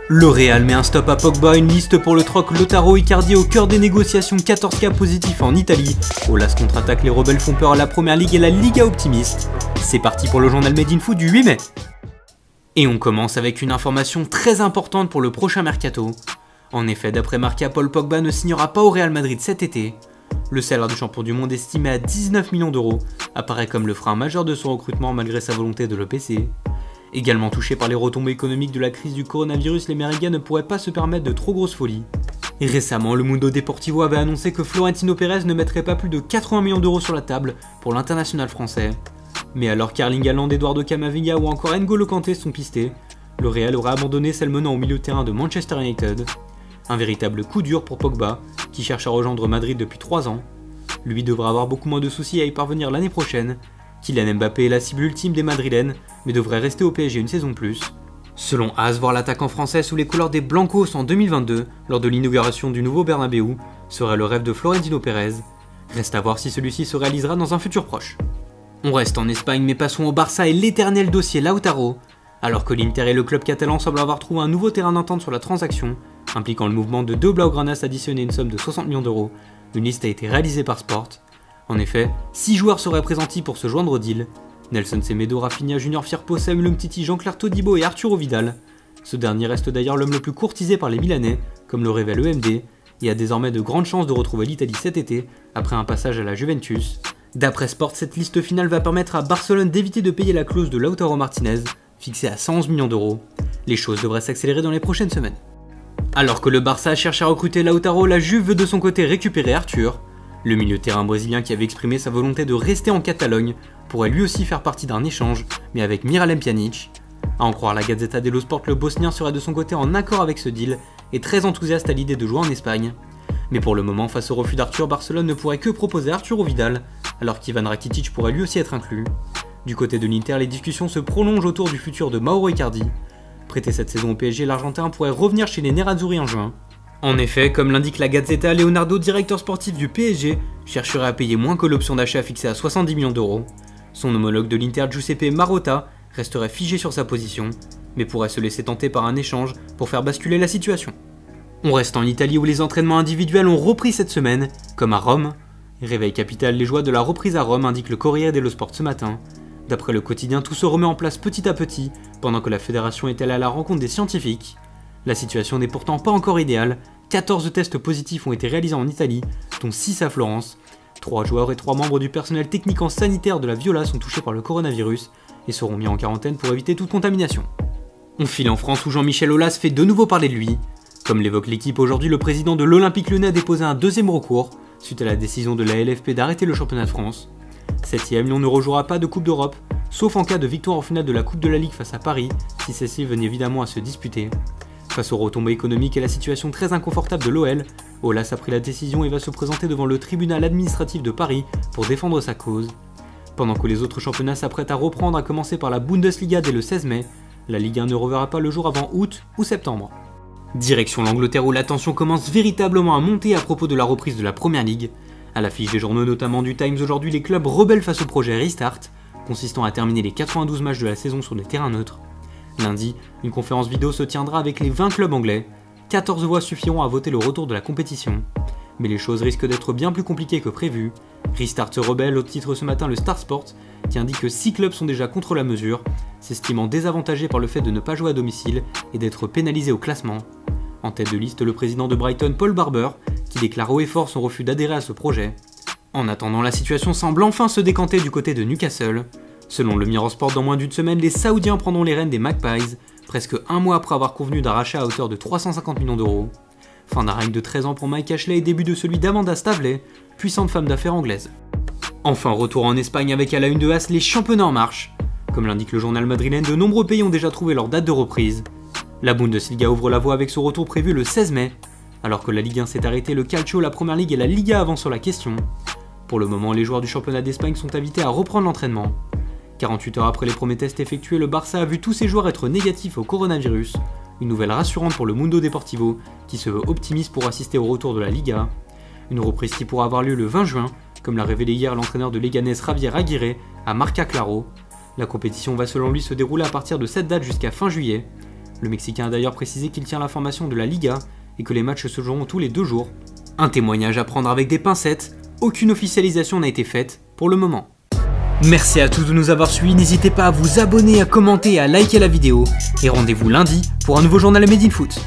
Le Real met un stop à Pogba, une liste pour le troc Lautaro Icardi au cœur des négociations, 14 cas positifs en Italie. Aulas contre-attaque, les rebelles font peur à la Première Ligue et la Liga optimiste. C'est parti pour le journal Made in Foot du 8 mai. Et on commence avec une information très importante pour le prochain mercato. En effet, d'après Marca, Paul Pogba ne signera pas au Real Madrid cet été. Le salaire du champion du monde estimé à 19 millions d'euros apparaît comme le frein majeur de son recrutement malgré sa volonté de le baisser. Également touchés par les retombées économiques de la crise du coronavirus, les Mérigas ne pourraient pas se permettre de trop grosses folies. Et récemment, le Mundo Deportivo avait annoncé que Florentino Pérez ne mettrait pas plus de 80 millions d'euros sur la table pour l'international français. Mais alors qu'Erling Haaland, Eduardo Camavinga ou encore N'Golo Kanté sont pistés, le Real aurait abandonné celle menant au milieu de terrain de Manchester United. Un véritable coup dur pour Pogba, qui cherche à rejoindre Madrid depuis 3 ans. Lui devra avoir beaucoup moins de soucis à y parvenir l'année prochaine. Kylian Mbappé est la cible ultime des Madrilènes, mais devrait rester au PSG une saison de plus. Selon AS, voir l'attaquant français sous les couleurs des Blancos en 2022, lors de l'inauguration du nouveau Bernabéu, serait le rêve de Florentino Pérez. Reste à voir si celui-ci se réalisera dans un futur proche. On reste en Espagne, mais passons au Barça et l'éternel dossier Lautaro. Alors que l'Inter et le club catalan semblent avoir trouvé un nouveau terrain d'entente sur la transaction, impliquant le mouvement de 2 Blaugranas additionnés une somme de 60 millions d'euros, une liste a été réalisée par Sport. En effet, 6 joueurs seraient pressentis pour se joindre au deal. Nelson Semedo, Rafinha, Junior Firpo, Samuel Umtiti, Jean-Claire Todibo et Arturo Vidal. Ce dernier reste d'ailleurs l'homme le plus courtisé par les Milanais, comme le révèle EMD, et a désormais de grandes chances de retrouver l'Italie cet été, après un passage à la Juventus. D'après Sport, cette liste finale va permettre à Barcelone d'éviter de payer la clause de Lautaro Martinez, fixée à 111 millions d'euros. Les choses devraient s'accélérer dans les prochaines semaines. Alors que le Barça cherche à recruter Lautaro, la Juve veut de son côté récupérer Arthur. Le milieu de terrain brésilien qui avait exprimé sa volonté de rester en Catalogne pourrait lui aussi faire partie d'un échange, mais avec Miralem Pjanic. À en croire la Gazzetta dello Sport, le Bosnien serait de son côté en accord avec ce deal et très enthousiaste à l'idée de jouer en Espagne. Mais pour le moment, face au refus d'Arthur, Barcelone ne pourrait que proposer Arturo Vidal, alors qu'Ivan Rakitic pourrait lui aussi être inclus. Du côté de l'Inter, les discussions se prolongent autour du futur de Mauro Icardi. Prêté cette saison au PSG, l'Argentin pourrait revenir chez les Nerazzurri en juin. En effet, comme l'indique la Gazzetta, Leonardo, directeur sportif du PSG, chercherait à payer moins que l'option d'achat fixée à 70 millions d'euros. Son homologue de l'Inter, Giuseppe Marotta, resterait figé sur sa position, mais pourrait se laisser tenter par un échange pour faire basculer la situation. On reste en Italie où les entraînements individuels ont repris cette semaine, comme à Rome. Réveil capital, les joies de la reprise à Rome, indique le Corriere dello Sport ce matin. D'après le quotidien, tout se remet en place petit à petit, pendant que la fédération est allée à la rencontre des scientifiques. La situation n'est pourtant pas encore idéale, 14 tests positifs ont été réalisés en Italie, dont 6 à Florence. 3 joueurs et 3 membres du personnel technico-sanitaire de la Viola sont touchés par le coronavirus et seront mis en quarantaine pour éviter toute contamination. On file en France où Jean-Michel Aulas fait de nouveau parler de lui. Comme l'évoque l'équipe aujourd'hui, le président de l'Olympique Lyonnais a déposé un deuxième recours, suite à la décision de la LFP d'arrêter le championnat de France. 7ème, Lyon ne rejouera pas de Coupe d'Europe, sauf en cas de victoire en finale de la Coupe de la Ligue face à Paris, si celle-ci venait évidemment à se disputer. Face aux retombées économiques et la situation très inconfortable de l'OL, Aulas a pris la décision et va se présenter devant le tribunal administratif de Paris pour défendre sa cause. Pendant que les autres championnats s'apprêtent à reprendre, à commencer par la Bundesliga dès le 16 mai, la Ligue 1 ne reverra pas le jour avant août ou septembre. Direction l'Angleterre où la tension commence véritablement à monter à propos de la reprise de la Première Ligue. À l'affiche des journaux, notamment du Times aujourd'hui, les clubs rebellent face au projet Restart, consistant à terminer les 92 matchs de la saison sur des terrains neutres. Lundi, une conférence vidéo se tiendra avec les 20 clubs anglais. 14 voix suffiront à voter le retour de la compétition. Mais les choses risquent d'être bien plus compliquées que prévu. Restart se rebelle, au titre ce matin le Star Sport, qui indique que 6 clubs sont déjà contre la mesure, s'estimant désavantagés par le fait de ne pas jouer à domicile et d'être pénalisés au classement. En tête de liste, le président de Brighton, Paul Barber, qui déclare haut et fort son refus d'adhérer à ce projet. En attendant, la situation semble enfin se décanter du côté de Newcastle. Selon le Mirror Sport, dans moins d'une semaine, les Saoudiens prendront les rênes des Magpies, presque un mois après avoir convenu d'un rachat à hauteur de 350 millions d'euros. Fin d'un règne de 13 ans pour Mike Ashley et début de celui d'Amanda Stavley, puissante femme d'affaires anglaise. Enfin, retour en Espagne avec à la une de AS les championnats en marche. Comme l'indique le journal madrilène, de nombreux pays ont déjà trouvé leur date de reprise. La Bundesliga ouvre la voie avec son retour prévu le 16 mai. Alors que la Ligue 1 s'est arrêtée, le Calcio, la Première Ligue et la Liga avancent sur la question. Pour le moment, les joueurs du championnat d'Espagne sont invités à reprendre l'entraînement. 48 heures après les premiers tests effectués, le Barça a vu tous ses joueurs être négatifs au coronavirus. Une nouvelle rassurante pour le Mundo Deportivo, qui se veut optimiste pour assister au retour de la Liga. Une reprise qui pourra avoir lieu le 20 juin, comme l'a révélé hier l'entraîneur de Leganés Javier Aguirre à Marca Claro. La compétition va selon lui se dérouler à partir de cette date jusqu'à fin juillet. Le Mexicain a d'ailleurs précisé qu'il tient l'information de la Liga et que les matchs se joueront tous les 2 jours. Un témoignage à prendre avec des pincettes, aucune officialisation n'a été faite pour le moment. Merci à tous de nous avoir suivis, n'hésitez pas à vous abonner, à commenter et à liker la vidéo. Et rendez-vous lundi pour un nouveau journal Made in Foot.